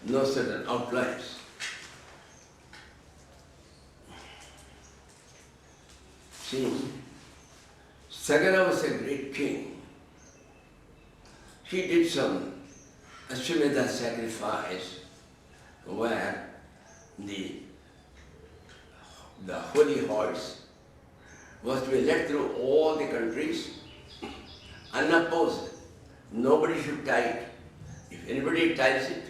no certain outlines. See, Sagara was a great king. He did some Ashwamedha sacrifice where the holy horse was to be led through all the countries unopposed. Nobody should tie it. If anybody ties it,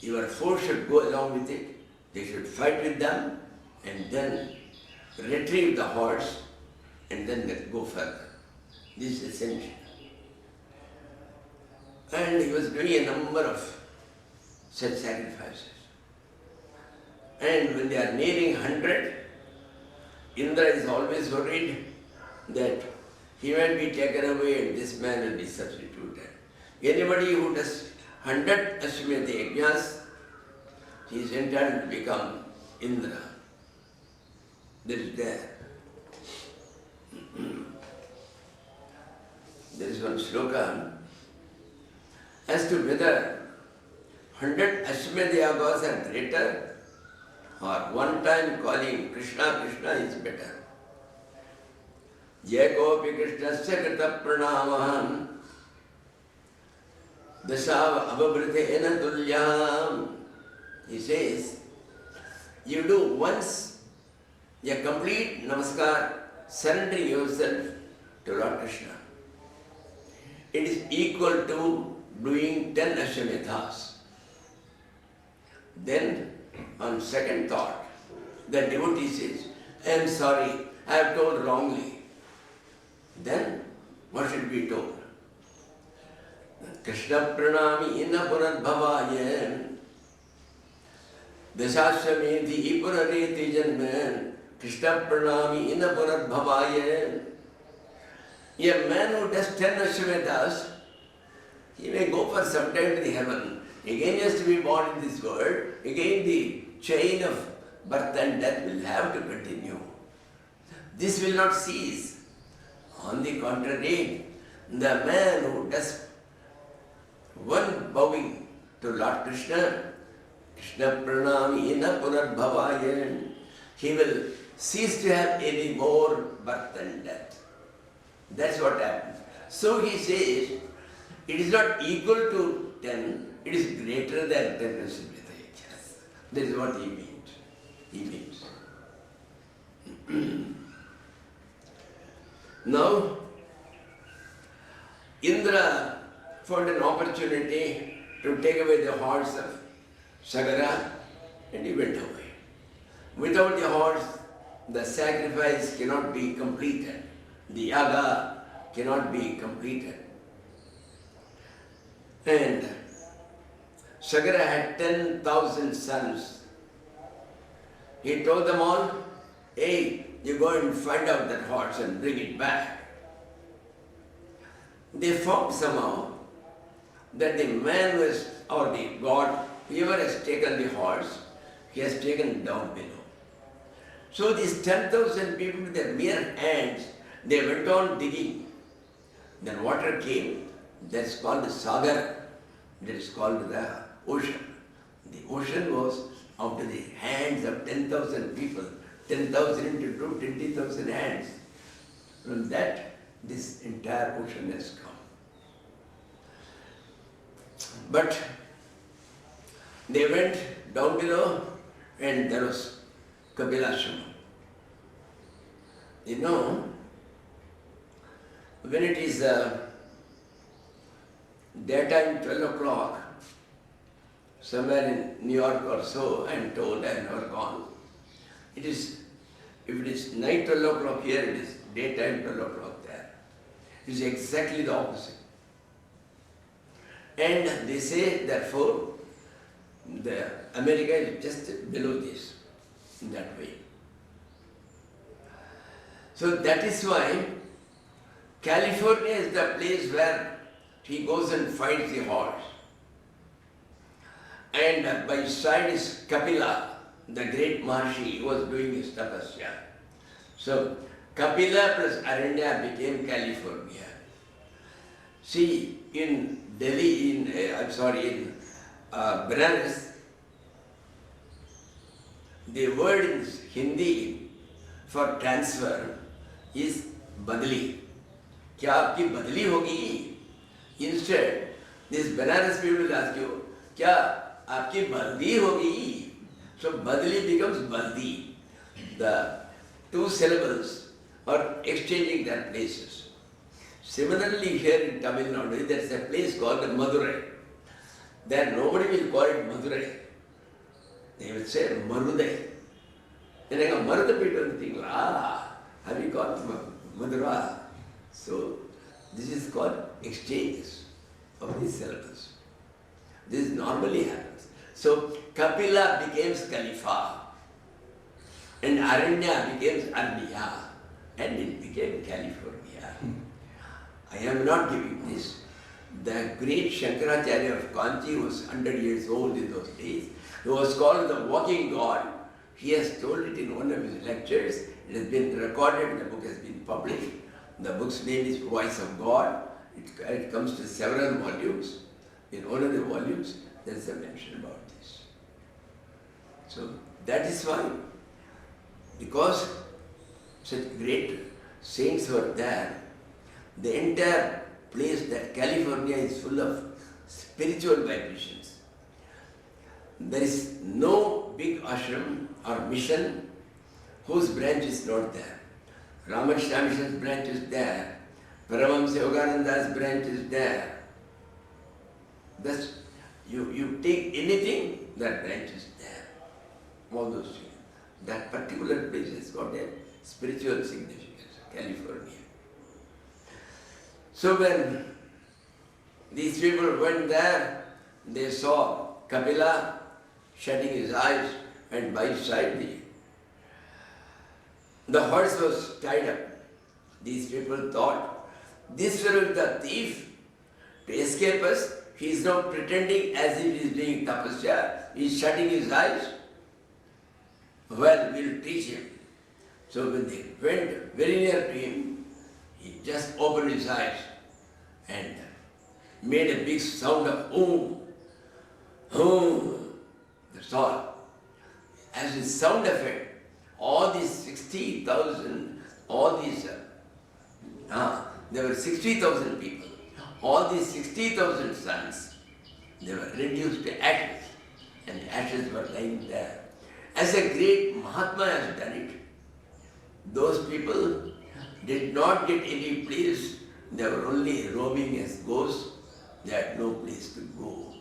your force should go along with it. They should fight with them and then retrieve the horse and then go further. This is essential. And he was doing a number of such sacrifices. And when they are nearing 100, Indra is always worried that he might be taken away and this man will be substituted. Anybody who does 100 Ashwamedha Yajnas, he is entitled to become Indra. That is there. There is one sloka as to whether 100 Ashwamedha Yagas are greater or one time calling Krishna, Krishna is better. Yekopi Krishnasya krita pranamaham dasav abhavritena tulyam. He says, you do once a complete namaskar, surrendering yourself to Lord Krishna. It is equal to doing 10 Ashwamedhas. Then, on second thought, the devotee says, I am sorry, I have told wrongly. Then, what should be told? Krishna pranami inna puradbhavaya dasashwamedhi purareti janman Krishna pranami inna puradbhavaya. A man who does 10 Ashwamedhas, he may go for some time to the heaven. Again he has to be born in this world. Again the chain of birth and death will have to continue. This will not cease. On the contrary, the man who does one bowing to Lord Krishna, Krishna pranami inna puradbhavaya, he will cease to have any more birth and death. That's what happens. So he says, it is not equal to 10, it is greater than 10 Ashwamedha Yajnas. That is what he means. He means. Now, Indra found an opportunity to take away the horse of Sagara and he went away. Without the horse, the sacrifice cannot be completed. The yaga cannot be completed. And Sagara had 10,000 sons. He told them all, hey, you go and find out that horse and bring it back. They found somehow that the man was, or the god, whoever has taken the horse, he has taken down below. So these 10,000 people with their mere hands, they went on digging. Then water came, that's called the sagar, that is called the ocean. The ocean was out of the hands of 10,000 people, 10,000 into 2, 20,000 hands. From that, this entire ocean has come. But they went down below and there was Kapilashram. You know, when it is daytime 12 o'clock, somewhere in New York or so, I am told, I have never gone. It is, if it is night 12 o'clock here, it is daytime 12 o'clock there. It is exactly the opposite. And they say, therefore, the America is just below this, in that way. So that is why California is the place where he goes and finds the horse. And by his side is Kapila, the great Maharshi, who was doing his tapasya. So Kapila plus Aranya became California. See, in Delhi, in Banaras, the word in Hindi for transfer is badli. क्या आपकी बदली होगी? Instead, this Banaras people will ask you, क्या आपकी बदली होगी? So badli becomes baldi. The two syllables are exchanging their places. Similarly, here in Tamil Nadu, there is a place called Madurai. There nobody will call it Madurai. They will say Marudai. And I go, Maruda people think, have you got Madura? So, this is called exchanges of these syllables. This normally happens. So, Kapila becomes Khalifa. And Aranya becomes Arnya. And it became California. I am not giving this. The great Shankaracharya of Kanchi was 100 years old in those days. He was called the walking God. He has told it in one of his lectures. It has been recorded, the book has been published. The book's name is Voice of God. It comes to several volumes. In one of the volumes, there is a mention about this. So that is why, because such great saints were there, the entire place, that California, is full of spiritual vibrations. There is no big ashram or mission whose branch is not there. Ramakrishna Mission's branch is there. Paramahamsa Yogananda's branch is there. Thus, you take anything, that branch is there. All those things. That particular place has got a spiritual significance, California. So when these people went there, they saw Kapila shutting his eyes, and by his side the horse was tied up. These people thought, this fellow is the thief. To escape us, he is now pretending as if he is doing tapasya. He is shutting his eyes. Well, we will teach him. So when they went very near to him, he just opened his eyes and made a big sound of Om. Om. That's all. As a sound effect, all these 60,000, there were 60,000 people. All these 60,000 sons, they were reduced to ashes, and the ashes were lying there. As a great Mahatma has done it, those people did not get any place. They were only roaming as ghosts. They had no place to go.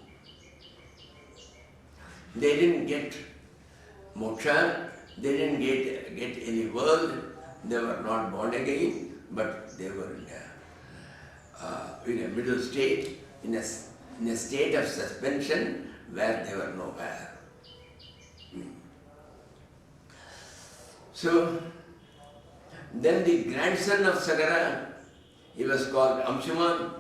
They didn't get moksha. They didn't get any world. They were not born again, but they were in a middle state, in a state of suspension where they were nowhere. So, then the grandson of Sagara, he was called Amshuman.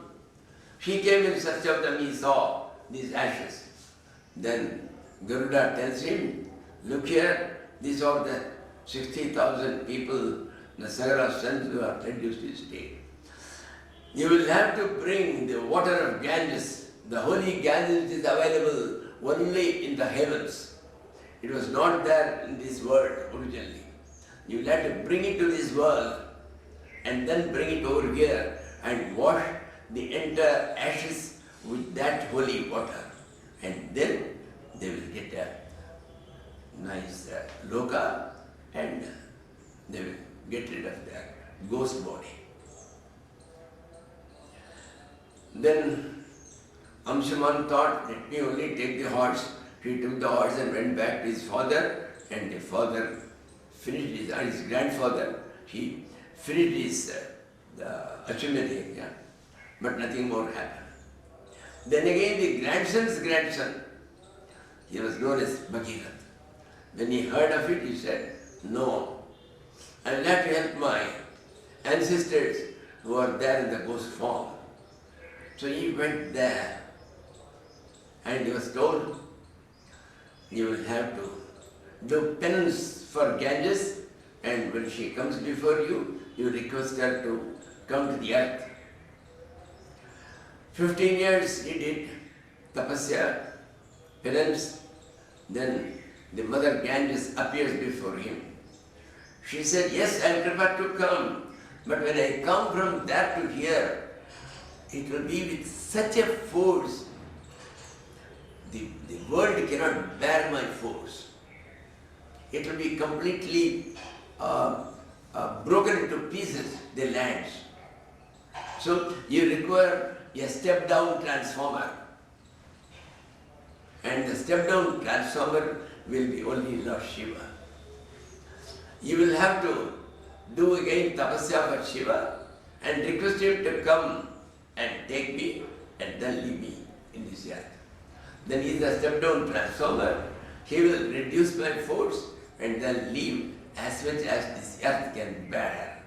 He came in search of them, he saw these ashes. Then Garuda tells him, look here, these are the 60,000 people, the Sagara sons who are reduced to state. You will have to bring the water of Ganges. The holy Ganges is available only in the heavens. It was not there in this world originally. You will have to bring it to this world and then bring it over here and wash the entire ashes with that holy water. And then they will get a nice loka and they will get rid of their ghost body. Then Amshuman thought, let me only take the horse. He took the horse and went back to his father, and the father finished his grandfather, he finished his Ashwamedh, but nothing more happened. Then again the grandson's grandson, he was known as Bhagirath. When he heard of it, he said, no, I will have to help my ancestors who are there in the ghost form. So he went there and he was told, you will have to do penance for Ganges, and when she comes before you, you request her to come to the earth. 15 years he did tapasya, penance. Then the mother Ganges appears before him. She said, yes, I am prepared to come, but when I come from there to here, it will be with such a force. The world cannot bear my force. It will be completely broken into pieces, the lands. So you require a step-down transformer. And the step-down transformer will be only Lord Shiva. You will have to do again tapasya for Shiva and request him to come and take me and then leave me in this earth. Then he is a step-down transformer. He will reduce my force and then leave as much as this earth can bear.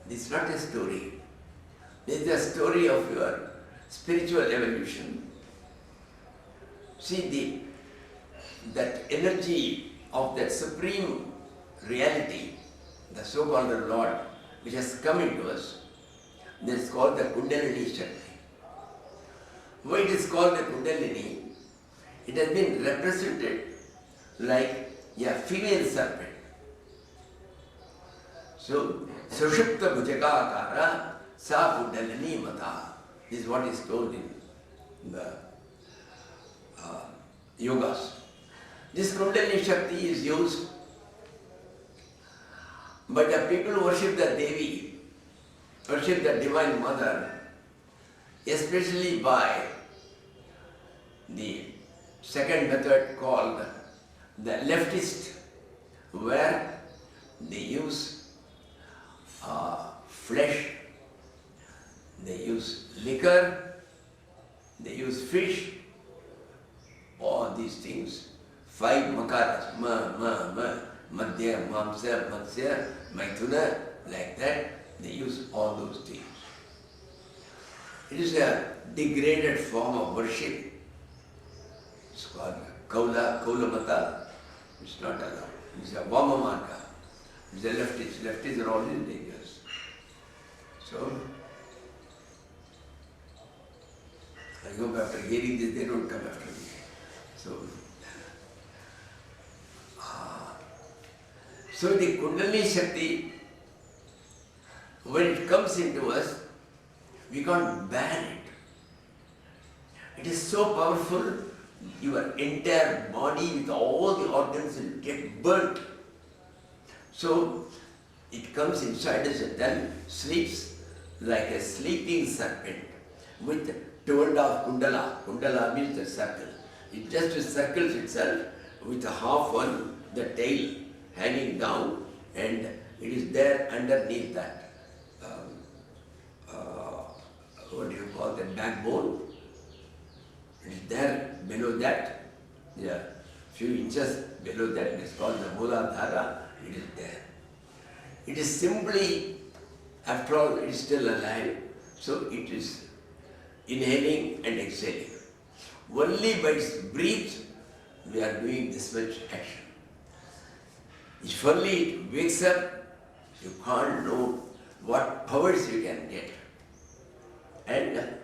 This is not a story. This is a story of your spiritual evolution. See, that energy of that supreme reality, the so-called Lord, which has come into us, this is called the Kundalini Shakti. Why it is called the Kundalini? It has been represented like a female serpent. So, Sushupta Bhujagakara Sa Kundalini Mata. This is what is told in the yogas. This Kundalini Shakti is used, but the people who worship the Devi, worship the Divine Mother, especially by the second method called the leftist, where they use flesh, they use liquor, they use fish, all these things, 5 makaras, madhya, mamsa, matsya, maithuna, like that, they use all those things. It is a degraded form of worship. It's called Kaulamata. It's not allowed. It's a Vamamarka. It's a leftist. Leftists are always dangerous. So, I hope after hearing this, they don't come after me. So the Kundalini Shakti, when it comes into us, we can't ban it. It is so powerful, your entire body with all the organs will get burnt. So it comes inside us and then sleeps like a sleeping serpent with 2.5 kundala. Kundala means the circle. It just circles itself with half one, the tail hanging down, and it is there underneath that. What do you call that? Backbone. It is there below that. Yeah, few inches below that. It is called the Mooladhara. It is there. It is simply, after all, it is still alive. So it is inhaling and exhaling. Only by its breath we are doing this much action. If only it wakes up, you can't know what powers you can get. And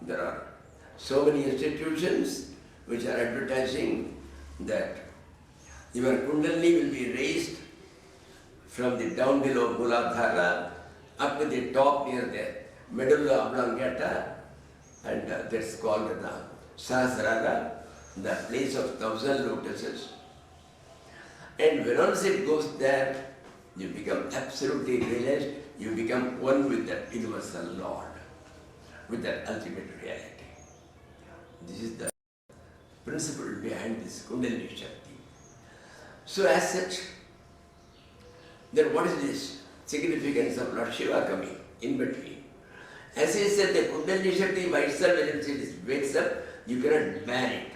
there are so many institutions which are advertising that your Kundalini will be raised from the down below Mooladhara up to the top near the medulla oblongata, and that's called the Sahasrara, the place of 1,000 lotuses. And once it goes there, you become absolutely realized, you become one with that universal Lord, with that ultimate reality. This is the principle behind this Kundalini Shakti. So as such, then what is this significance of Lord Shiva coming in between? As he said, the Kundalini Shakti by itself, when it wakes up, you cannot ban it.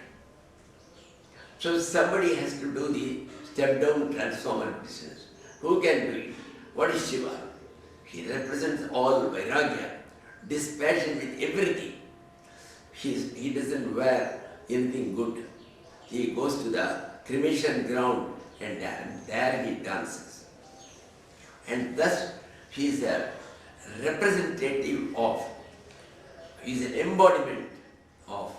So somebody has to do the step-down transformer business. Who can do it? What is Shiva? He represents all Vairagya, dispassion with everything. He doesn't wear anything good. He goes to the cremation ground and there he dances. And thus he is a representative of, he is an embodiment of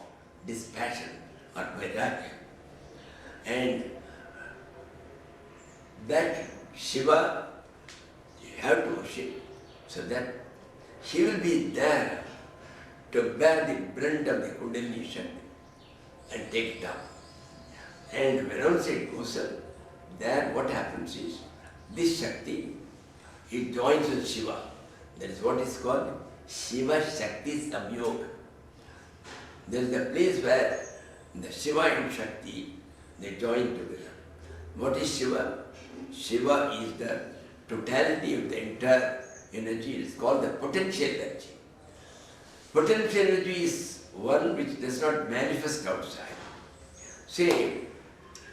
dispassion or vairagya. And that Shiva you have to worship so that he will be there to bear the brunt of the Kundalini Shakti and take it down. And whenever it goes up, there what happens is, this Shakti, it joins with Shiva. That is what is called Shiva Shakti Samyog. There is a place where the Shiva and Shakti, they join together. What is Shiva? Shiva is the totality of the entire energy. It is called the potential energy. Potential energy is one which does not manifest outside. Say,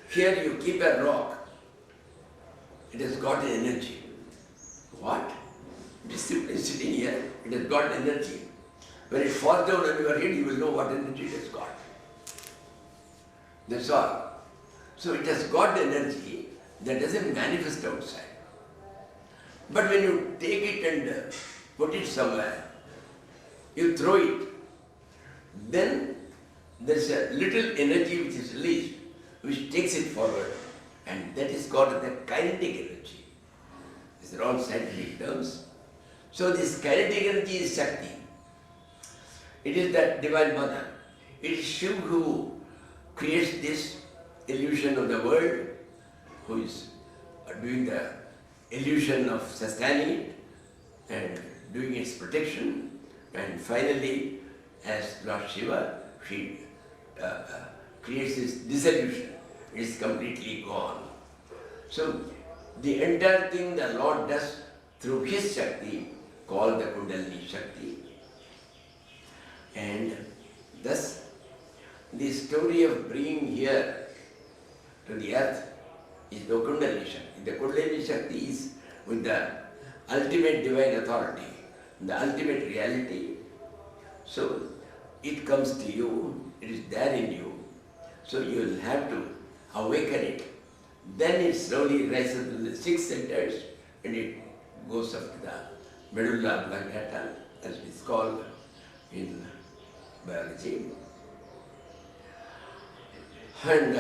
here you keep a rock, it has got an energy. What? It is simply sitting here, it has got energy. When it falls down on your head, you will know what energy it has got. That's all. So it has got energy that doesn't manifest outside. But when you take it and put it somewhere, you throw it, then there's a little energy which is released, which takes it forward, and that is called the kinetic energy. These are all scientific terms. So this kinetic energy is Shakti. It is that Divine Mother. It is Shiva who creates this illusion of the world, who is doing the illusion of sustaining it and doing its protection, and finally, as Lord Shiva, she creates this dissolution. It is completely gone. So, the entire thing the Lord does through His Shakti, called the Kundalini Shakti. And thus, the story of bringing here to the earth is no Kundalini Shakti. The Kundalini Shakti is with the ultimate divine authority, the ultimate reality. So, it comes to you, it is there in you. So, you will have to awaken it. Then it slowly rises to the 6 centers and it goes up to the medulla oblongata, as it is called in biology. And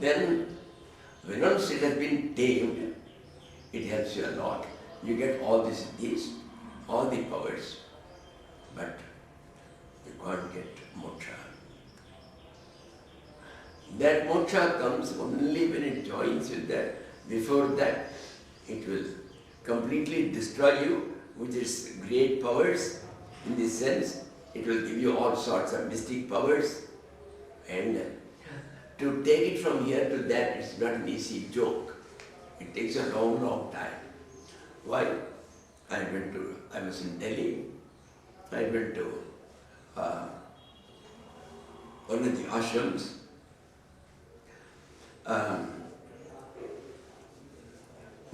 then, once it has been tamed, it helps you a lot. You get all these siddhis, all the powers, but you can't get moksha. That moksha comes only when it joins with that. Before that, it will completely destroy you with its great powers. In this sense, it will give you all sorts of mystic powers. And to take it from here to that, it's not an easy joke. It takes a long, long time. Why? I was in Delhi. I went to one of the ashrams.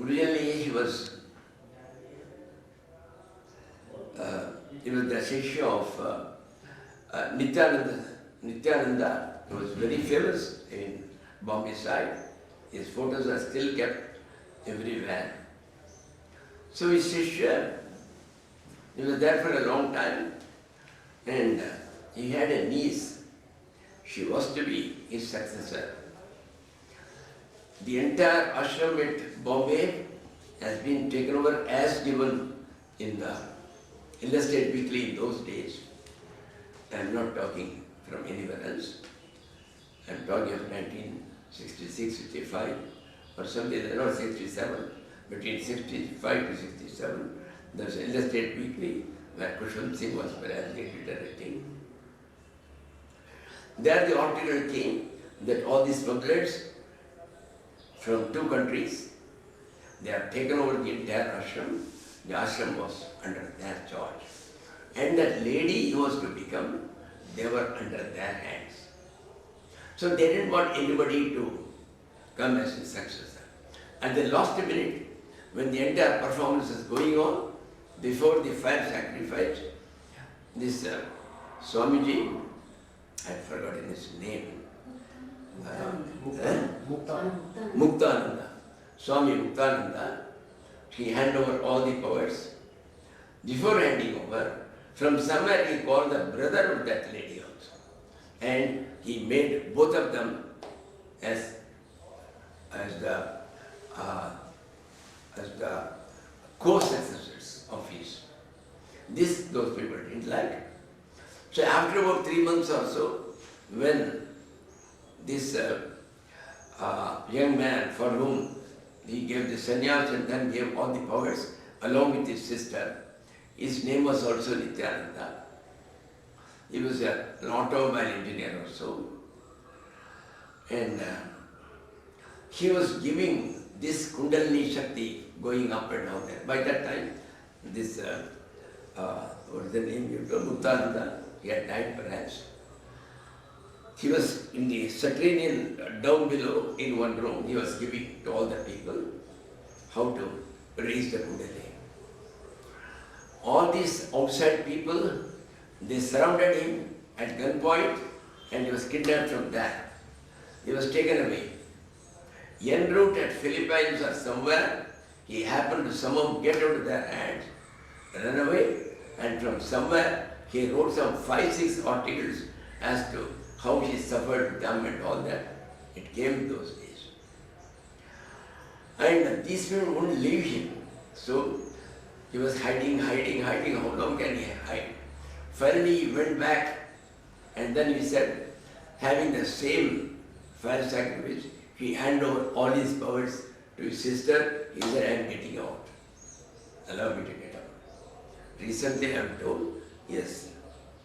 Originally he was the Shishya of Nityananda, who was very famous in Bombay side. His photos are still kept everywhere. So his Shishya, he was there for a long time, and he had a niece. She was to be his successor. The entire ashram at Bombay has been taken over as given in the Illustrated Weekly in those days. I am not talking from anywhere else. I am talking of 1966, 65 or something, not 67, between 65 to 67. There was an Illustrated Weekly where Kushal Singh was perhaps the editor, I think. There the article came that all these smugglers from 2 countries, they have taken over the entire ashram. The ashram was under their charge. And that lady who was to become, they were under their hands. So they didn't want anybody to come as his successor. At the last minute, when the entire performance is going on, before the fire sacrifice, this Swamiji, I had forgotten his name, Muktananda, Swami Muktananda, he handed over all the powers. Before handing over, From somewhere he called the brother of that lady also. And he made both of them as the co-successors of his. Those people didn't like. So after about 3 months or so, when this young man for whom he gave the sannyas and then gave all the powers along with his sister, his name was also Nityananda. He was an automobile engineer also. And he was giving this Kundalini Shakti going up and down there. By that time, this, what is the name you told? Uttananda, he had died perhaps. He was in the subterranean down below in one room. He was giving to all the people how to raise the Kundalini. All these outside people, they surrounded him at gunpoint and he was kidnapped from there. He was taken away. En route at Philippines or somewhere, he happened to somehow get out of their hands, run away, and from somewhere he wrote some 5-6 articles as to how he suffered them and all that. It came those days. And these people wouldn't leave him. So he was hiding. How long can he hide? Finally he went back and then he said, having the same fire sacrifice, he handed over all his powers to his sister. He said, I am getting out. Allow me to get out. Recently I am told he has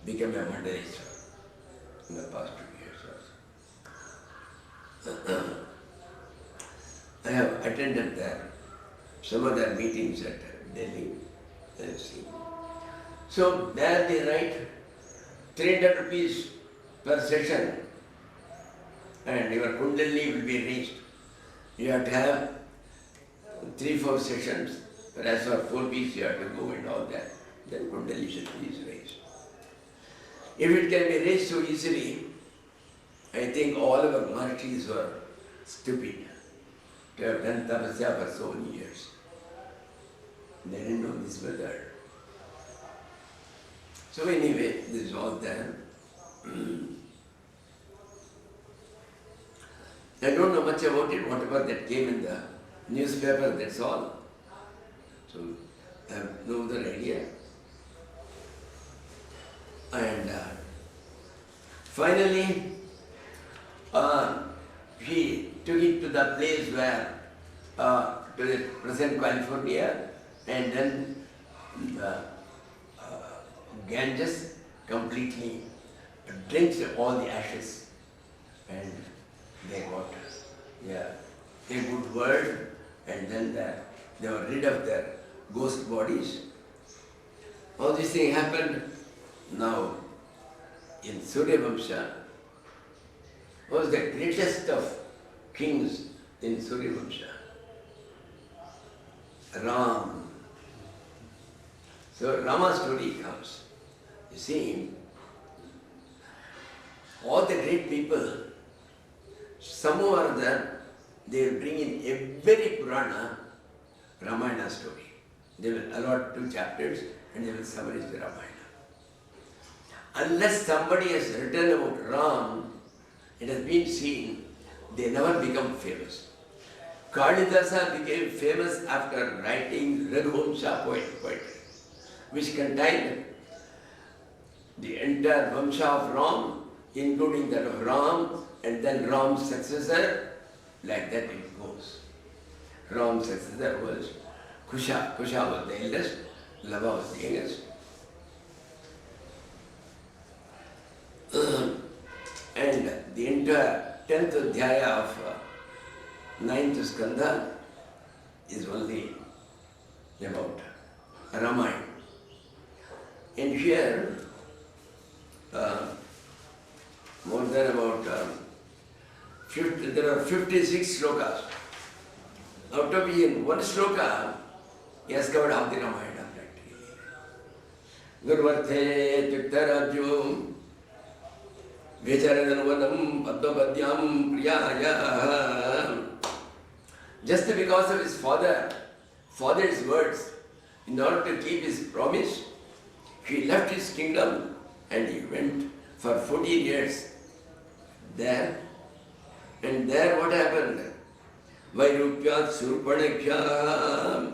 become a Mangalashram in the past 2 years also. I have attended some of their meetings at Delhi. So there they write 300 rupees per session and your Kundalini will be reached. You have to have 3-4 sessions, whereas for 4 weeks you have to go and all that. Then Kundalini should be raised. If it can be raised so easily, I think all of our Maharshis were stupid to have done tapasya for so many years. They didn't know this method. So anyway, this is all there. I don't know much about it, whatever that came in the newspaper, that's all. So I have no other idea. And finally, he took it to the place where, to the present California, and then the Ganges completely drenched all the ashes, and they got a good word, and then they were rid of their ghost bodies. All this thing happened now in Surya Vamsha. Was the greatest of kings in Surya Vamsha, Ram. So Rama's story comes. You see, all the great people, somehow or other, they will bring in every Purana Ramayana story. They will allot 2 chapters and they will summarize the Ramayana. Unless somebody has written about Ram, it has been seen, they never become famous. Kalidasa became famous after writing Raghuvamsha poetry, which contained the entire Vamsha of Ram, including that of Ram, and then Ram's successor, like that it goes. Ram's successor was Kusha. Kusha was the eldest, Lava was the youngest. And the entire 10th Adhyaya of 9th Skandha is only about Ramayana. And here, more than about there are 56 slokas. Out of in one sloka, he has covered half the Ramayana practically. Gurvathe Tuktarajum Vicharadanvanam Padmapadyam Priyaya. Just because of his father's words, in order to keep his promise, he left his kingdom and he went for 14 years there. And there what happened? Vairupyat Surpanakya.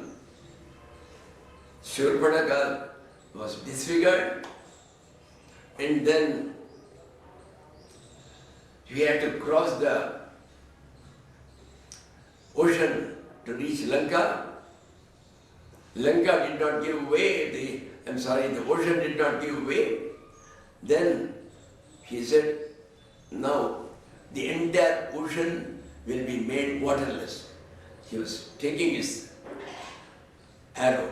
Surpanaka was disfigured, and then he had to cross the ocean to reach Lanka. Lanka did not give way, the ocean did not give way. Then he said, now the entire ocean will be made waterless. He was taking his arrow.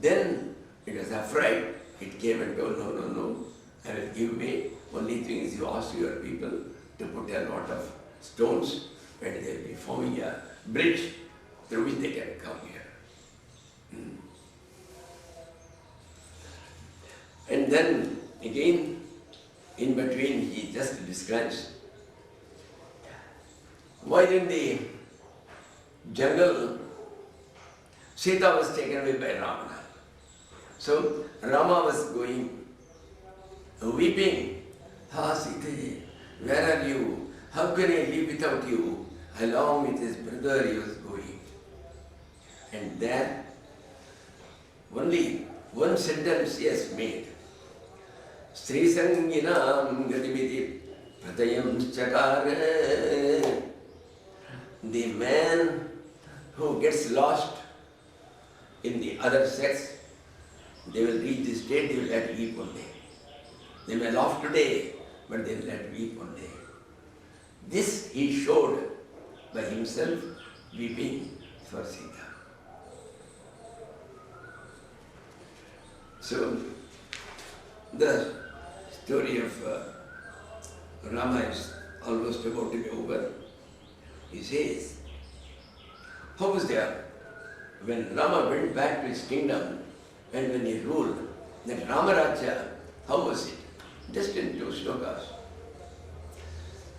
Then it was afraid. It came and told, no, I will give way. Only thing is you ask your people to put a lot of stones and they will be forming a bridge through which they can come here. And then again, in between, he just describes while in the jungle, Sita was taken away by Ravana. So Rama was going, weeping, Sita, where are you? How can I live without you? Along with his brother he was going. And there, only one sentence he has made. Sri Sanginam Gatimiti Pratayam Chakare. The man who gets lost in the other sex, they will reach the state, they will have to weep one day. They may laugh today, but they will have to weep one day. This he showed by himself weeping for Sita. So, the story of Rama is almost about to be over. He says, how was there? When Rama went back to his kingdom and when he ruled, that Ramaraja, how was it? Just in 2 shlokas.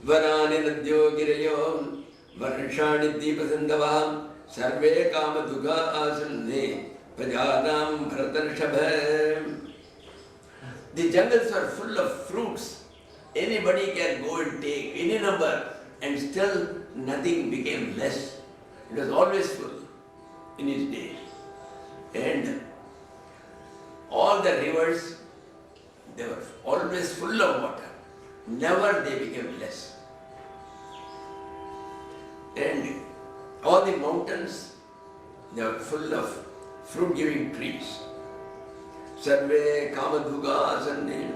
Varani nadyo girayo varshani deepasandava sarve kama dugha asanne prajanam bharatarashabha. The jungles are full of fruits. Anybody can go and take any number and still nothing became less. It was always full in his days. And all the rivers, they were always full of water. Never they became less. And all the mountains, they were full of fruit-giving trees. Sarve kamadhuga sanne.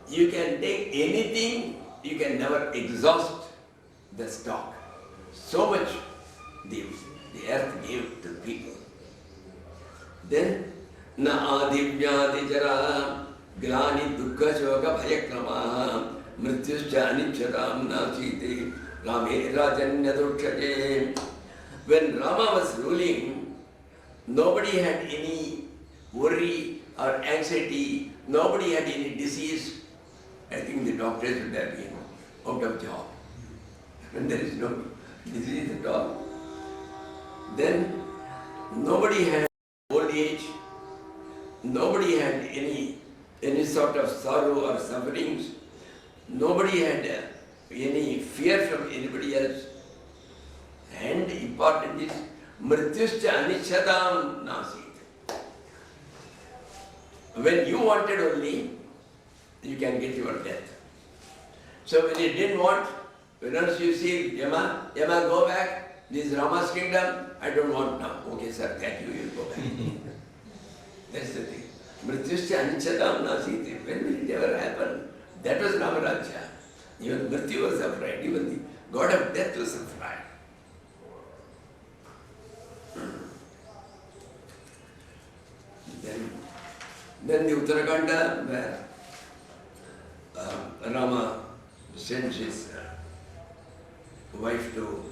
You can take anything, you can never exhaust the stock. So much the earth gave to people. Then, na adivyadi jara glani dukkha shoka bhayakrama mrityuscha anicharam nasiti rame rajanya dukshaje. When Rama was ruling, nobody had any worry or anxiety, nobody had any disease. I think the doctors would have been out of job. When there is no disease at all. Then nobody had old age, nobody had any sort of sorrow or sufferings, nobody had any fear from anybody else. And important is mrityuscha anichadam nasit. When you wanted only, you can get your death. So when you didn't want, once you see Yama, go back, this is Rama's kingdom, I don't want now. Okay sir, thank you, you'll go back. That's the thing. Mrityuscha anichadam nasit. When will it ever happen? That was Ramaraja. Even Mrityu was afraid, even the god of death was afraid. Then the Uttarakhanda, where Rama sent his wife to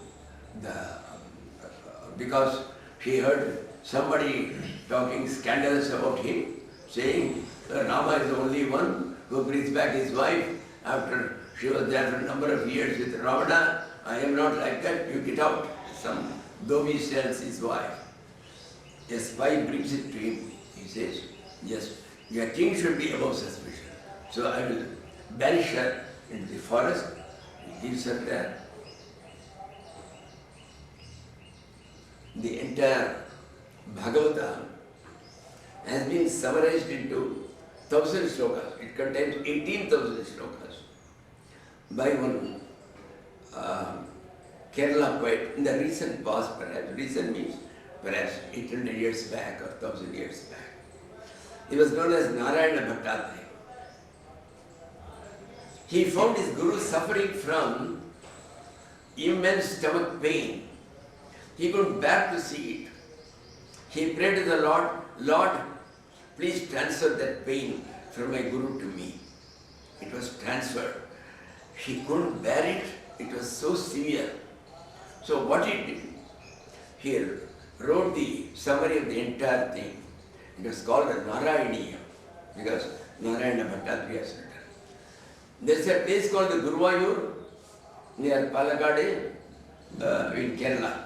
because she heard somebody talking scandalous about him, saying that Rama is the only one who brings back his wife after she was there for a number of years with Ravana. I am not like that, you get out. Some Dhobi sells his wife. A spy brings it to him. He says, Yes, your king should be above suspicion. So I will banish her into the forest, leaves her there. The entire Bhagavatam has been summarized into 1000 slokas. It contains 18,000 slokas by one Kerala poet in the recent past, perhaps. Recent means perhaps 800 years back or 1000 years back. He was known as Narayana Bhattacharya. He found his guru suffering from immense stomach pain. He couldn't bear to see it. He prayed to the Lord, Lord, please transfer that pain from my guru to me. It was transferred. He couldn't bear it. It was so severe. So what he did, he wrote the summary of the entire thing. It was called a Narayaniya because Narayana Bhattacharya has written. There is a place called the Guruvayur near Palakkad in Kerala.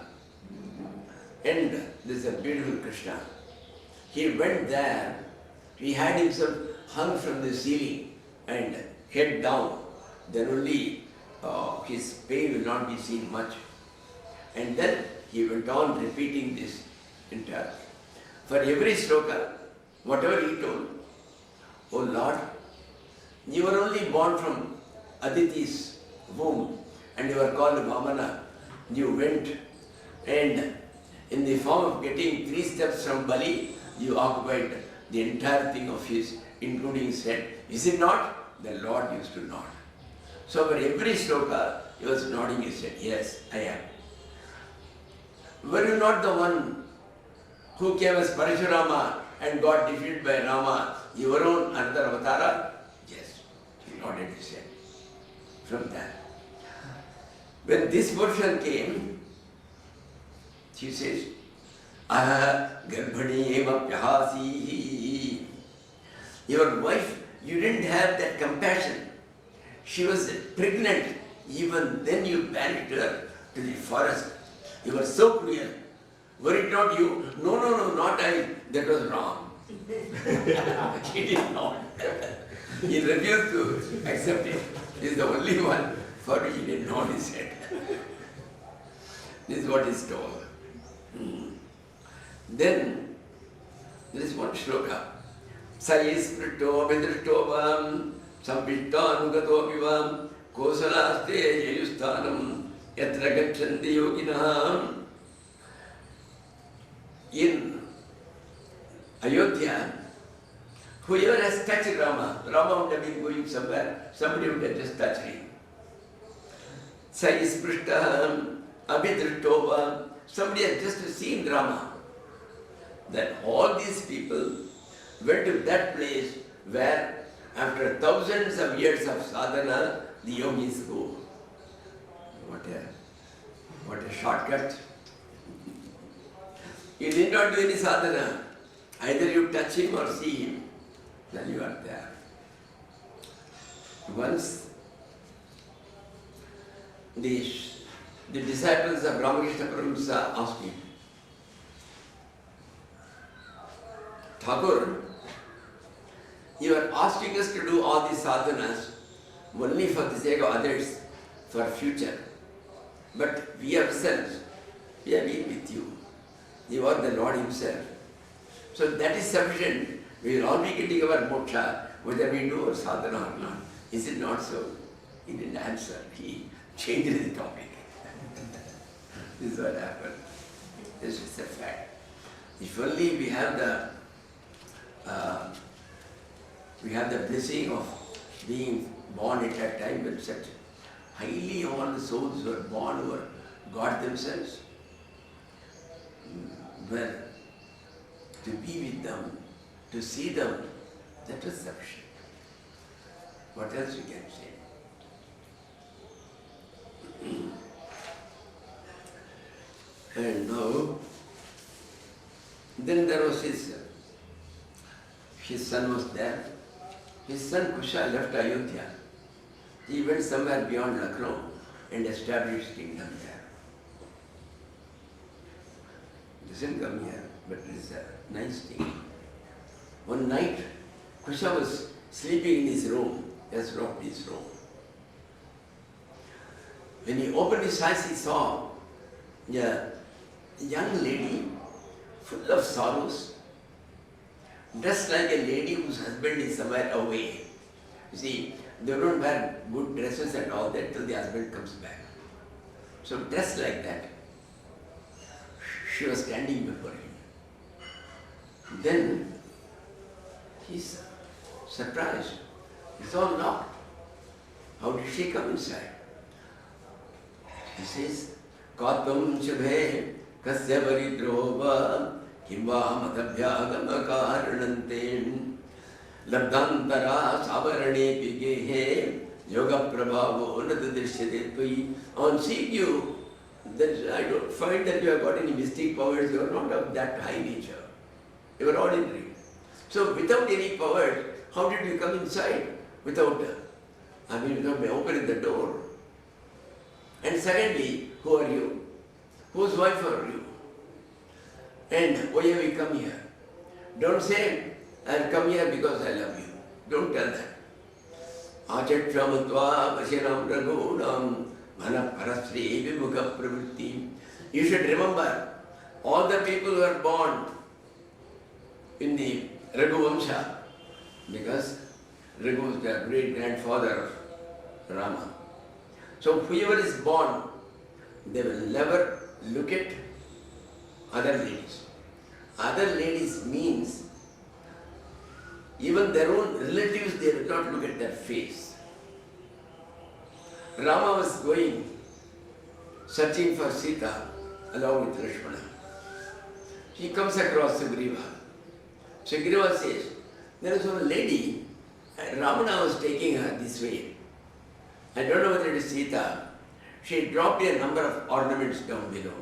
And there is a beautiful Krishna. He went there, he had himself hung from the ceiling and head down. Then only his pain will not be seen much. And then he went on repeating this entire. For every sloka, whatever he told, oh Lord, you were only born from Aditi's womb and you were called Vamana. You went and in the form of getting 3 steps from Bali, you occupied the entire thing of his, including his head. Is it not? The Lord used to nod. So for every sloka, he was nodding his head. Yes, I am. Were you not the one who came as Parashurama and got defeated by Rama, your own another avatara? Yes, he nodded his head. From that. When this portion came, she says, Aha garbhani mapyahasi. Your wife, you didn't have that compassion. She was pregnant. Even then you banished her to the forest. You were so cruel. Were it not you? No, not I. That was wrong. He did not. He refused to accept it. He is the only one for which he did not his head. This is what is told. Then there is one shloka. Sayisprito vidrishtovam sampishtanugato kosalaste yayusthanam yatra gachanti yoginam. In Ayodhya, whoever has touched Rama would have been going somewhere, somebody would have just touched him. Sayisprishtam abhidrishtovam, somebody has just seen Rama. Then all these people went to that place where after thousands of years of sadhana, the yogis go. What a shortcut. You did not do any sadhana. Either you touch him or see him, then you are there. Once the disciples of Ramakrishna Paramahamsa asked him, Thakur, you are asking us to do all these sadhanas only for the sake of others, for future. But we ourselves, we have been with you. You are the Lord Himself. So that is sufficient. We will all be getting our moksha, whether we do or sadhana or not. Is it not so? He didn't answer. He changed the topic. This is what happened. This is a fact. If only we have the blessing of being born at that time when such highly evolved souls were born who were God themselves. Well, to be with them, to see them, that was sufficient. What else we can say? And now, then there was his son was there. His son Kusha left Ayodhya. He went somewhere beyond Lucknow and established kingdom there. He doesn't come here, but it is a nice thing. One night, Krishna was sleeping in his room. He has locked his room. When he opened his eyes, he saw a young lady full of sorrows, dressed like a lady whose husband is somewhere away. You see, they don't wear good dresses and all that till the husband comes back. So dressed like that, she was standing before him. Then he's surprised. It's all locked. How did she come inside? He says, Katam Shubhe Kasya Varidrova Kimva Madhabhyagama Karanante Labdantara Savarane Pigehe Yoga Prabhavo Nadadrishyate Tui. On seeing you, I don't find that you have got any mystic powers. You are not of that high nature. You are ordinary. So without any powers, how did you come inside? Without me opening the door. And secondly, who are you? Whose wife are you? And why have you come here? Don't say, I'll come here because I love you. Don't tell that. Achatramatva vasyanam raghunam manaparasri vimukha pravritti. You should remember, all the people who are born in the Raghu Vamsha, because Raghu is the great-grandfather of Rama. So whoever is born, they will never look at other ladies. Other ladies means even their own relatives, they will not look at their face. Rama was going, searching for Sita along with Lakshmana. He comes across Sugriva. Sugriva says, there is one lady, and Ramana was taking her this way. I don't know whether it is Sita. She dropped a number of ornaments down below.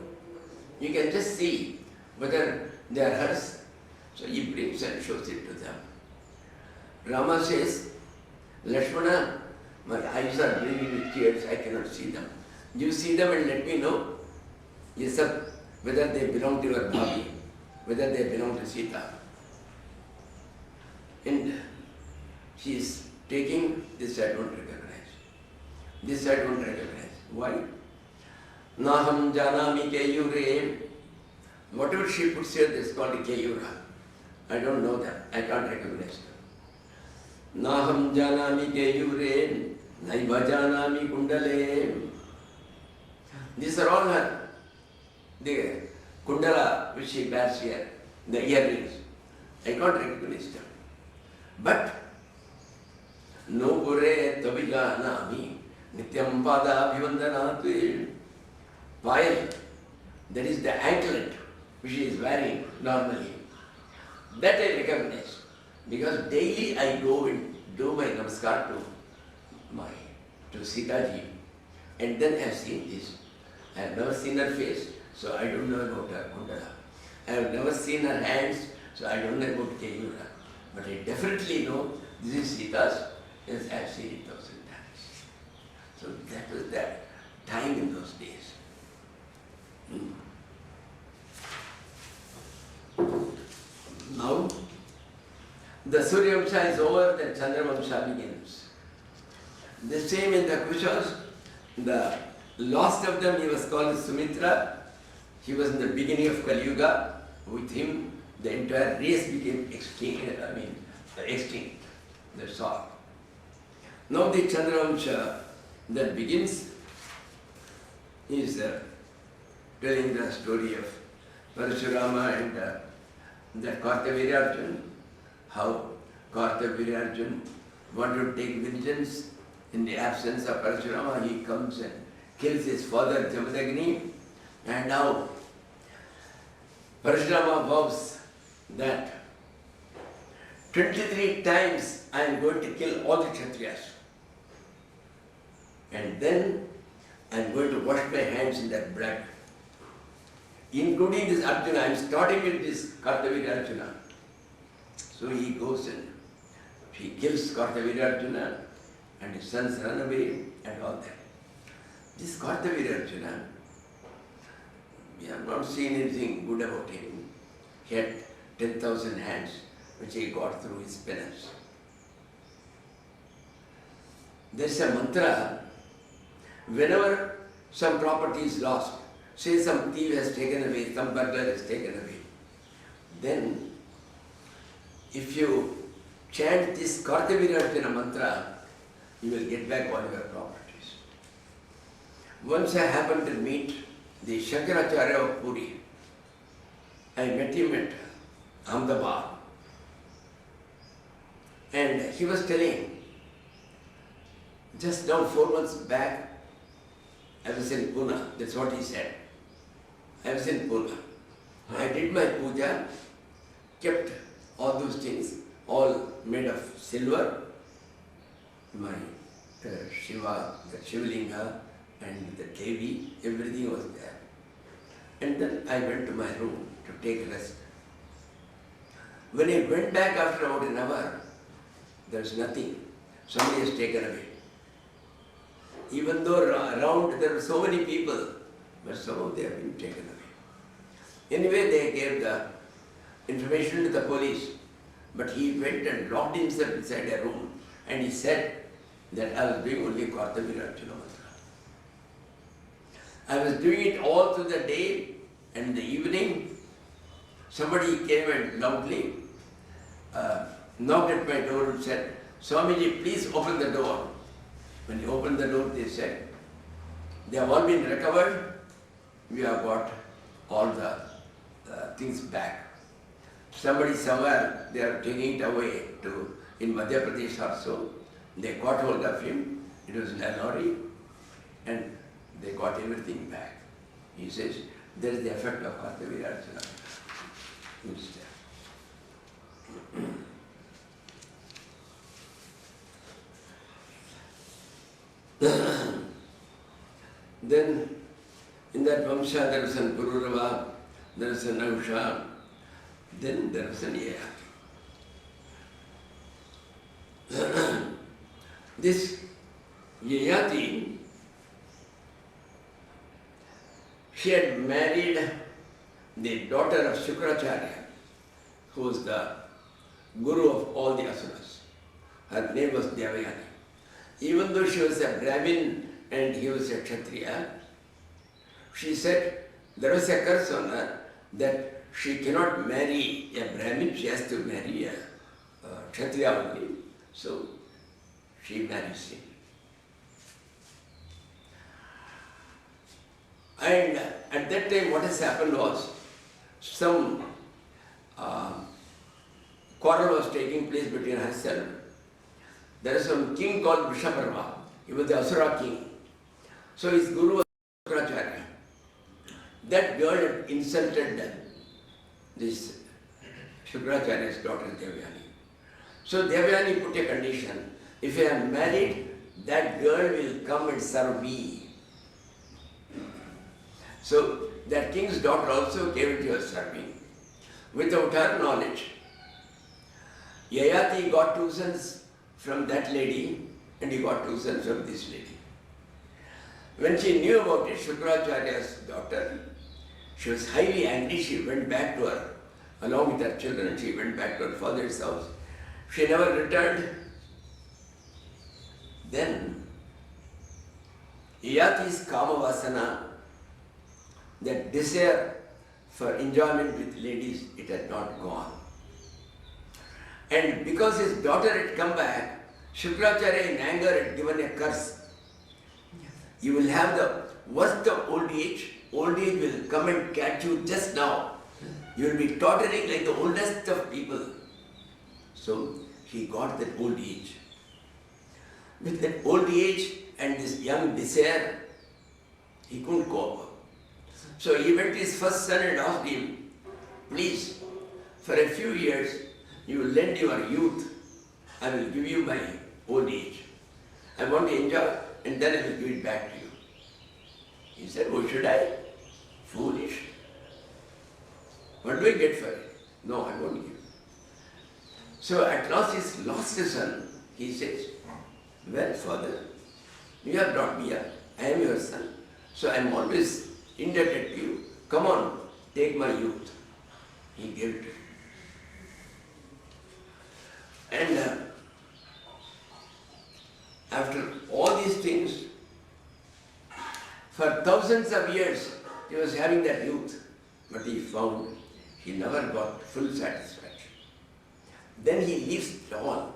You can just see whether they are hers. So he brings and shows it to them. Rama says, Lakshmana, my eyes are brimming with tears, I cannot see them. You see them and let me know, yes sir, whether they belong to your body, whether they belong to Sita. And she is taking this, I don't recognize. This I don't recognize. Why? Naham janami keyure. Whatever she puts here, this is called keyura. I don't know that. I can't recognize them. Naham janami keyure. Naiva janami kundale. These are all her. The kundala which she bears here, the earrings. I can't recognize them. But no pure tavijanami. Nityam pada abhivandanatvi. While that is the anklet which he is wearing normally. That I recognize. Because daily I go and do my namaskar to Sita ji. And then I have seen this. I have never seen her face, so I don't know about her kundala. I have never seen her hands, so I don't know about Keyura. But I definitely know this is Sita's, yes, I have seen it 1,000 times. So that was that time in those days. Now, the Surya Vamsha is over, the Chandra Vamsha begins. The same in the Kushas, the last of them, he was called Sumitra. He was in the beginning of Kali Yuga. With him, the entire race became extinct. That's all. Now the Chandra Vamsha that begins is telling the story of Parashurama and the Kartavirya, how Kartavirya wanted to take vengeance in the absence of Parashurama. He comes and kills his father Jamadagni, and now Parashurama vows that 23 times I am going to kill all the Kshatriyas, and then I am going to wash my hands in that blood. Including this Arjuna, I am starting with this Kartavirya Arjuna. So he goes and he kills Kartavirya Arjuna, and his sons run away and all that. This Kartavirya Arjuna, we have not seen anything good about him. He had 10,000 hands. which he got through his penance. There's a mantra, whenever some property is lost, say some thief has taken away, some burglar has taken away, then if you chant this Kartavirarjuna mantra, you will get back all your properties. Once I happened to meet the Shankaracharya of Puri. I met him at Ahmedabad. And he was telling, just now 4 months back, I was in Pune. That's what he said. I was in Pune. I did my puja, kept all those things, all made of silver, my Shiva, the Shivlinga and the Devi, everything was there. And then I went to my room to take rest. When I went back after about an hour, there was nothing. Somebody has taken away. Even though around there were so many people, but some of them have been taken away. Anyway, they gave the information to the police, but he went and locked himself inside a room and he said that I was doing only Kartavirarjuna mantra. I was doing it all through the day and in the evening. Somebody came and loudly knocked at my door and said, Swamiji, please open the door. When he opened the door, they said, they have all been recovered. We have got all the things back. Somebody somewhere, they are taking it away to, in Madhya Pradesh also. They got hold of him. It was in a lorry. And they got everything back. He says, there is the effect of Kartavirarjuna. Then, in that Vamsha, there was an Pururava, there was an Nausha, then there was an Yayati. This Yayati, she had married the daughter of Shukracharya, who was the guru of all the asuras. Her name was Devayani. Even though she was a Brahmin and he was a Kshatriya, she said there was a curse on her that she cannot marry a Brahmin, she has to marry a Kshatriya only. So she marries him. And at that time what has happened was, some quarrel was taking place between herself. There is some king called Vrishabharma. He was the Asura king. So his guru was Shukracharya. That girl had insulted this Shukracharya's daughter Devayani. So Devayani put a condition, if I am married, that girl will come and serve me. So that king's daughter also came into her serving. Without her knowledge, Yayati got 2 sons from that lady and he got 2 sons from this lady. When she knew about it, Shukracharya's daughter, she was highly angry. She went back to her, along with her children, she went back to her father's house. She never returned. Then, Yayati's Kamavasana, that desire for enjoyment with ladies, it had not gone. And because his daughter had come back, Shukracharya in anger had given a curse. You will have the worst of old age will come and catch you just now. You will be tottering like the oldest of people. So he got that old age. With that old age and this young desire, he couldn't cope. So he went to his first son and asked him, please, for a few years, you will lend your youth, I will give you my old age. I want to enjoy and then I will give it back to you. He said, what should I? Foolish. What do I get for it? No, I won't give. So at last he lost his son. He says, well, father, you have brought me up. I am your son. So I am always indebted to you. Come on, take my youth. He gave it to him. thousands of years he was having that youth, but he found he never got full satisfaction. Then he leaves it all,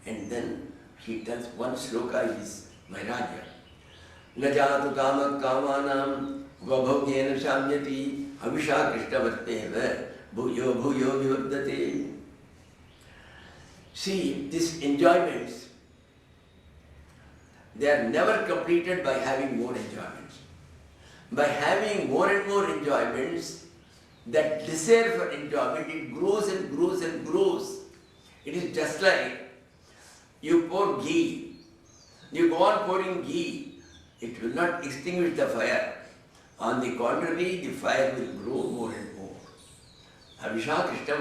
and then he tells one sloka is Vairagya. Najatu kamat kamanam vabhogyena shamyati avisha krishnavarteva bhuyo bhuyo vivardate. See, these enjoyments, they are never completed by having more enjoyments. By having more and more enjoyments, that desire for enjoyment, it grows and grows and grows. It is just like you pour ghee. You go on pouring ghee, it will not extinguish the fire. On the contrary, the fire will grow more and more. Avisha Krishna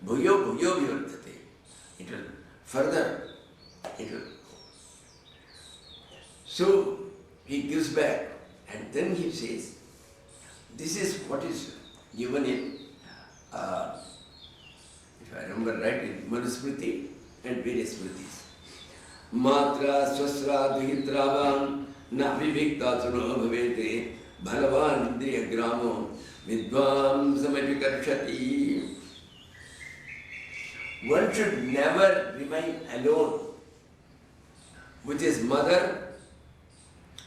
bhuyo bhuyo vivardate. It will further, it will. So he gives back, and then he says, this is what is given in, if I remember right, in Manusmriti and various Smritis. Matra swasra duhitravam na vivikta suno bhavete bhalavan indriya gramo vidvam samavikarshati. One should never remain alone with his mother,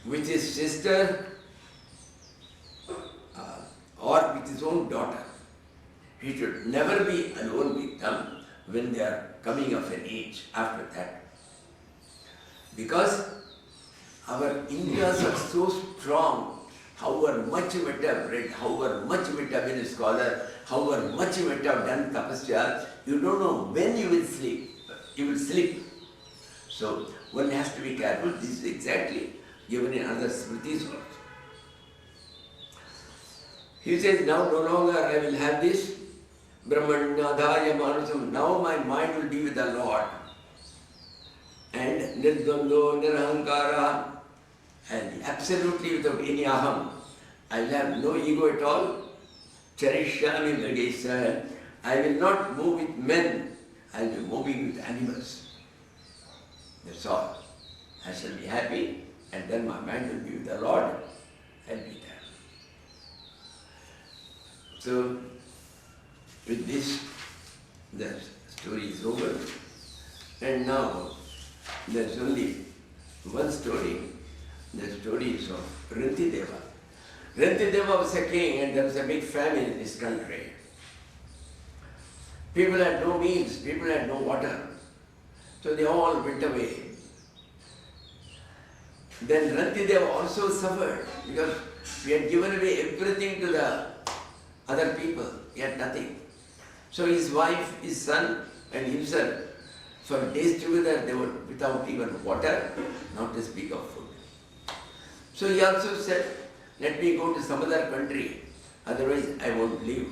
with his sister, or with his own daughter. He should never be alone with them when they are coming of an age after that. Because our Indriyas are so strong, however much you might have read, however much you might have been a scholar, however much you might have done tapasya, you don't know when you will sleep. You will sleep. So one has to be careful. This is exactly given in other smritis also. He says, now no longer I will have this Brahmanadaya Manusam. Now my mind will be with the Lord. And Nirdvando, Nirahankara, and absolutely without any aham. I will have no ego at all. Charishyami Nagesa. I will not move with men. I will be moving with animals. That's all. I shall be happy, and then my mind will be with the Lord. I will be there. So, with this, the story is over. And now, there's only one story. The story is of Rantideva. Rantideva was a king, and there was a big famine in his country. People had no means, people had no water. So they all went away. Then Rantideva also suffered because he had given away everything to the other people. He had nothing. So his wife, his son, and himself, for days together, they were without even water, not to speak of food. So he also said, let me go to some other country, otherwise I won't leave.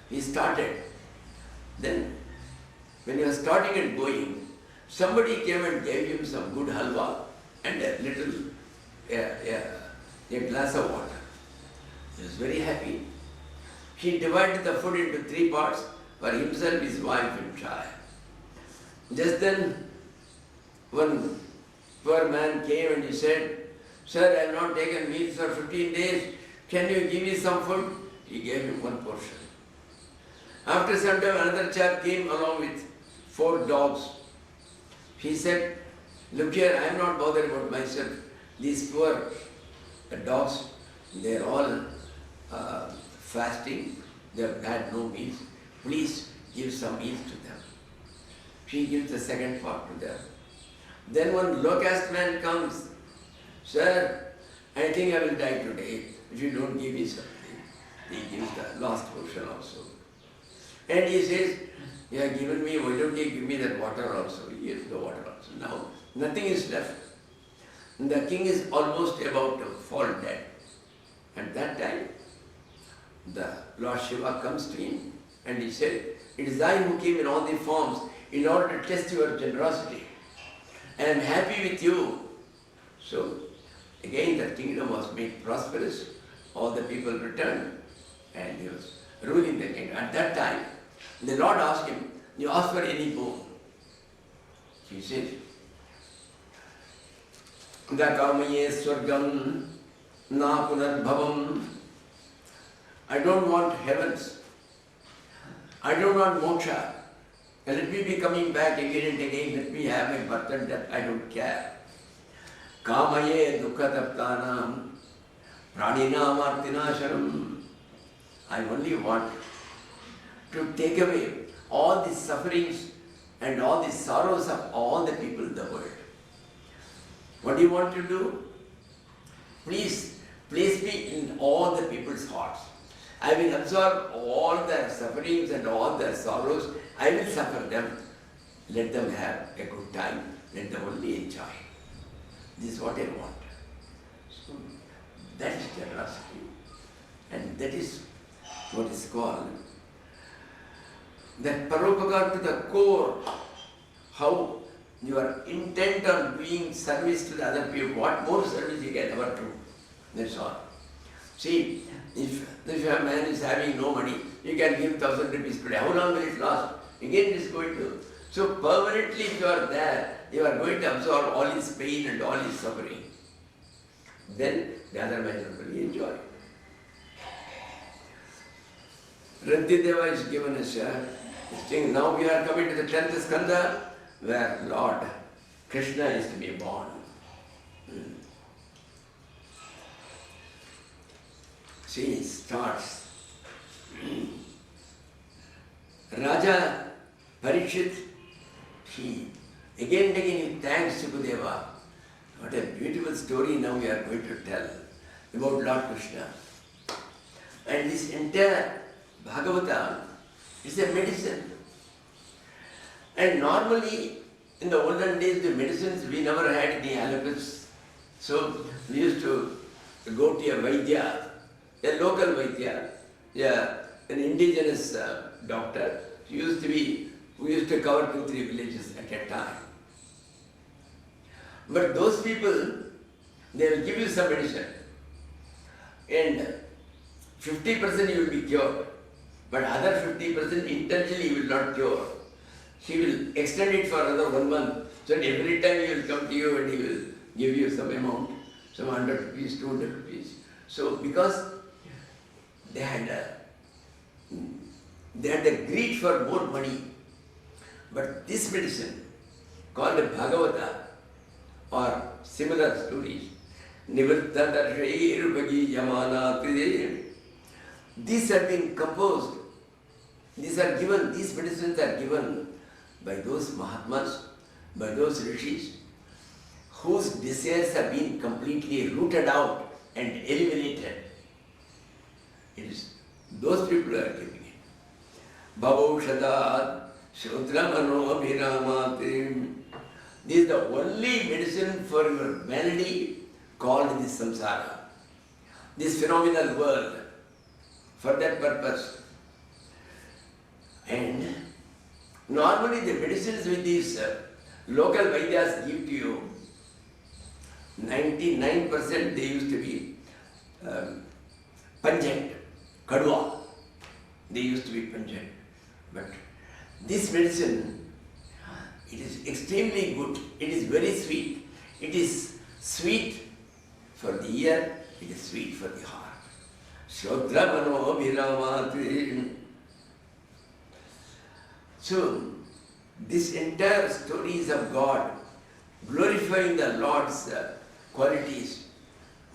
He started. Then, when he was starting and going, somebody came and gave him some good halwa and a little a glass of water. He was very happy. He divided the food into 3 parts for himself, his wife and child. Just then, one poor man came and he said, Sir, I have not taken meals for 15 days. Can you give me some food? He gave him 1 portion. After some time, another chap came along with 4 dogs. He said, look here, I am not bothered about myself. These poor dogs, they are all fasting. They have had no meals. Please give some meals to them. She gives the second part to them. Then one low caste man comes. Sir, I think I will die today if you don't give me something. He gives the last portion also. And he says, you have given me, why don't you give me that water also? He gives the water also. Now, nothing is left. And the king is almost about to fall dead. At that time, the Lord Shiva comes to him and he said, it is I who came in all the forms in order to test your generosity. I am happy with you. So, again the kingdom was made prosperous. All the people returned and he was ruling the kingdom. At that time, the Lord asked him, you ask for any boon? He said, Dakamaye Swargam na punarbhavam. I don't want heavens. I don't want moksha. Let me be coming back again and again. Let me have my birth and death. I don't care. Kamaye dukkataptanam praninaam artinashanam. I only want to take away all the sufferings and all the sorrows of all the people in the world. What do you want to do? Please place me in all the people's hearts. I will absorb all their sufferings and all their sorrows. I will suffer them. Let them have a good time. Let them only enjoy. This is what I want. So that is generosity. And that is what is called that paropakar to the core. How you are intent on doing service to the other people. What more service you can ever do. That's all. See, if a man is having no money, you can give 1,000 rupees today. How long will it last? Again it is going to. So permanently if you are there, you are going to absorb all his pain and all his suffering. Then the other man will really enjoy. Radhyadeva is given us this thing. Now we are coming to the 10th skanda, where Lord Krishna is to be born. See, it starts. Raja Parikshit, he again and again he thanks Gurudeva. What a beautiful story now we are going to tell about Lord Krishna. And this entire Bhagavatam is a medicine. And normally, in the olden days, the medicines, we never had any allopaths. So we used to go to a Vaidya, a local Vaidya, an indigenous doctor. We used to cover 2-3 villages at a time. But those people, they will give you some medicine. And 50% you will be cured. But other 50% intentionally you will not cure. He will extend it for another 1 month. So that every time he will come to you and he will give you some amount, some 100 rupees, 200 rupees. So because they had a greed for more money. But this medicine, called Bhagavata, or similar stories, Nivrtta Darshair Bhagi Yamana Kridev, these have been composed, these medicines are given by those Mahatmas, by those rishis, whose desires have been completely rooted out and eliminated. It is those people who are giving it. Bhavaushadad Shudramano Abhinamatim. This is the only medicine for your malady called this samsara, this phenomenal world, for that purpose. And normally the medicines with these local Vaidyas give to you, 99% they used to be pungent, kadwa. They used to be pungent. But this medicine, it is extremely good. It is very sweet. It is sweet for the ear. It is sweet for the heart. Shodramano Abhiramatri. So, this entire story is of God, glorifying the Lord's qualities.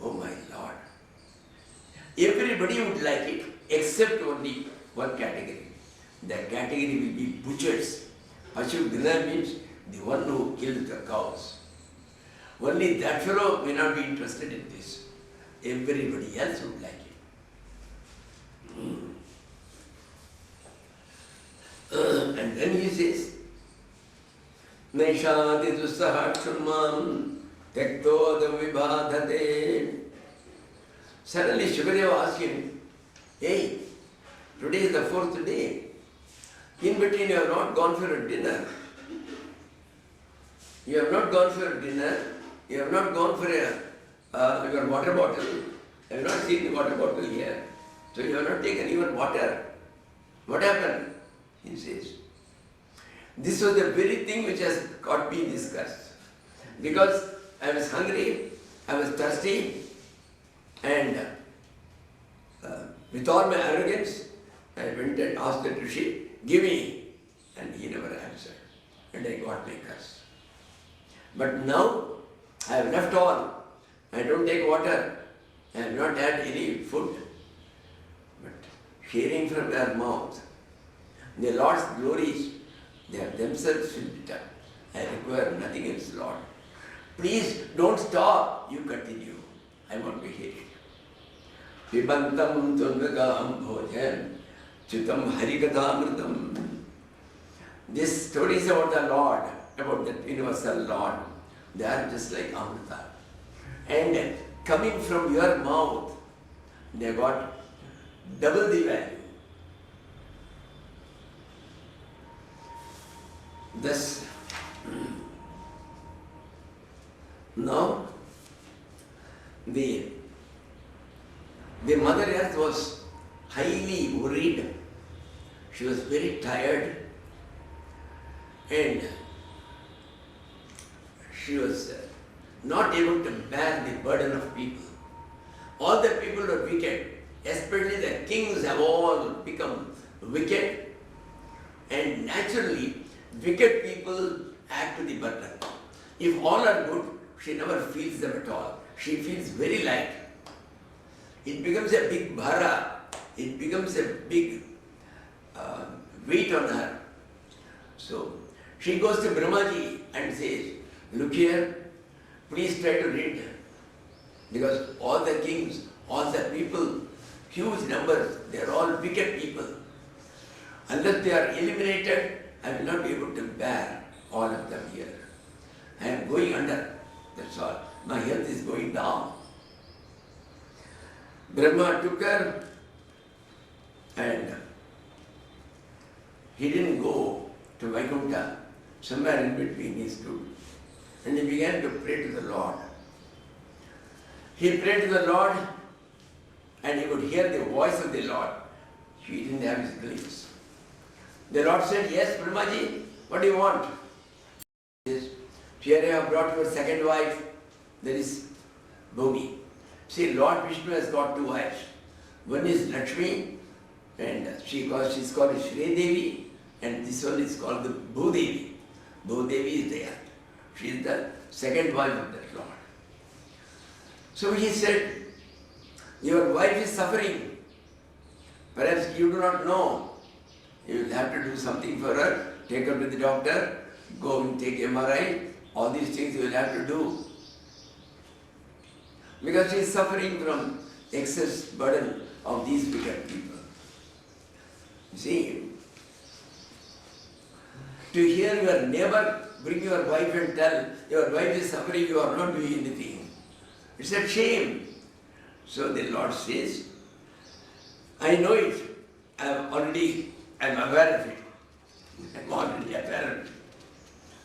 Oh my Lord. Everybody would like it, except only one category. That category will be butchers. Pashudhana means the one who kills the cows. Only that fellow may not be interested in this. Everybody else would like it. And then he says, Naishadi Dussahashurmam Tektoda Vibhadhate. Suddenly Shukadeva asked him, hey, today is the 4th day. In between you have not gone for a dinner. You have not gone for a dinner. You have not gone for your water bottle. I have not seen the water bottle here. So you have not taken even water. What happened? He says, this was the very thing which has got me discussed. Because I was hungry, I was thirsty, And with all my arrogance, I went and asked the Rishi, give me. And he never answered. And I got my curse. But now, I have left all. I don't take water. I have not had any food. But hearing from their mouth, the Lord's glories, they have themselves filled it up. I require nothing else, Lord. Please don't stop. You continue. I want to hear it. Pibantam tundagam bhojan chutam harikathamritam. These stories about the Lord, about the universal Lord, they are just like Amrita. And coming from your mouth, they got double the value. Thus, now the Mother Earth was highly worried. She was very tired and she was not able to bear the burden of people. All the people are wicked, especially the kings have all become wicked, and naturally wicked people add to the burden. If all are good, she never feels them at all. She feels very light. It becomes a big bhara, it becomes a big weight on her. So she goes to Brahmaji and says, look here, please try to read. Because all the kings, all the people, huge numbers, they are all wicked people. Unless they are eliminated, I will not be able to bear all of them here. I am going under, that's all. My health is going down. Brahma took her and he didn't go to Vaikuntha, somewhere in between he stood. And he began to pray to the Lord. He prayed to the Lord and he could hear the voice of the Lord. He didn't have his glimpse. The Lord said, yes, Brahmaji, what do you want? He says, here I have brought your second wife, there is Bhumi. See, Lord Vishnu has got two wives. One is Lakshmi, and she's called Shri Devi, and this one is called the Bhudevi. Bhudevi is there. She is the second wife of that Lord. So he said, your wife is suffering. Perhaps you do not know. You will have to do something for her, take her to the doctor, go and take MRI, all these things you will have to do. Because she is suffering from excess burden of these wicked people. You see, to hear your neighbor bring your wife and tell, your wife is suffering, you are not doing anything. It's a shame. So the Lord says, I know it. I am aware of it. I am already aware of it.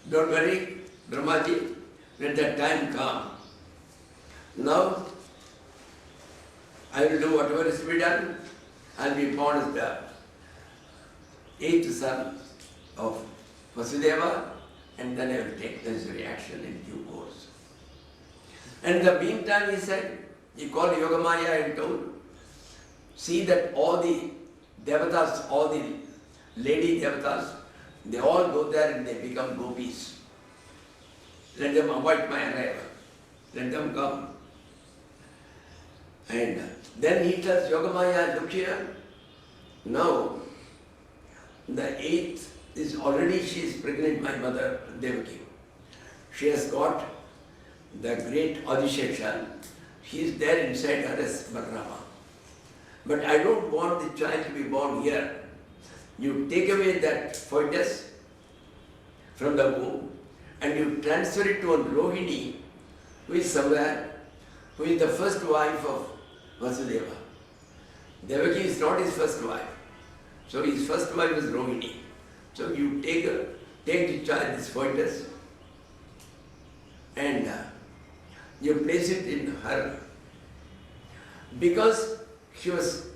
Don't worry, Brahmaji, let that time come. Now, I will do whatever is to be done. I will be born as the 8th son of Vasudeva, and then I will take necessary action in due course. And in the meantime, he said, he called Yogamaya and told, see that all the devatas, all the lady devatas, they all go there and they become gopis. Let them avoid my arrival. Let them come. And then he tells Yogamaya, look here, now the 8th is already, she is pregnant, my mother, Devaki. She has got the great Adishesha. She is there inside her as Balrama. But I don't want the child to be born here. You take away that fetus from the womb and you transfer it to a Rohini, who is somewhere, who is the first wife of Vasudeva. Devaki is not his first wife. So his first wife is Rohini. So you take the child, this fetus, and you place it in her. Because she was